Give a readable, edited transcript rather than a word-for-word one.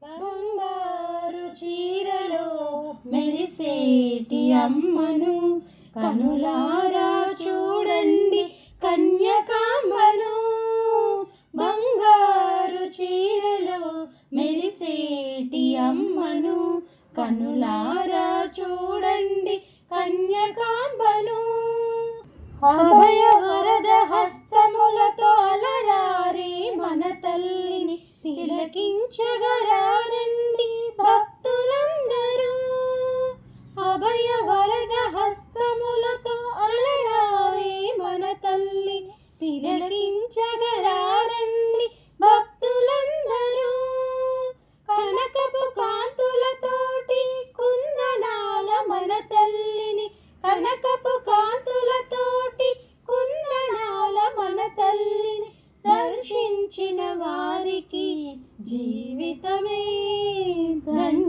బంగారు చీరలో మెరిసేటి అమ్మను కనులారా చూడండి కన్యకాంబను. బంగారు చీరలో మెరిసేటి అమ్మను కనులారా చూడండి కన్యకాంబను. అభయ వరద హస్తములతో అలరారి మన తల్లిని తిలకించగరారండి భక్తులందరూ. అభయ వరద హస్తములతో అలరారి మన తల్లి తిలకించగరారండి భక్తులందరూ. కనకపు కాంతులతోటి కుందనాల మన తల్లిని, కనకపు కాంతులతోటి కుందనాల మన తల్లిని దర్శించిన వారికి జీవితమే ధన్యం.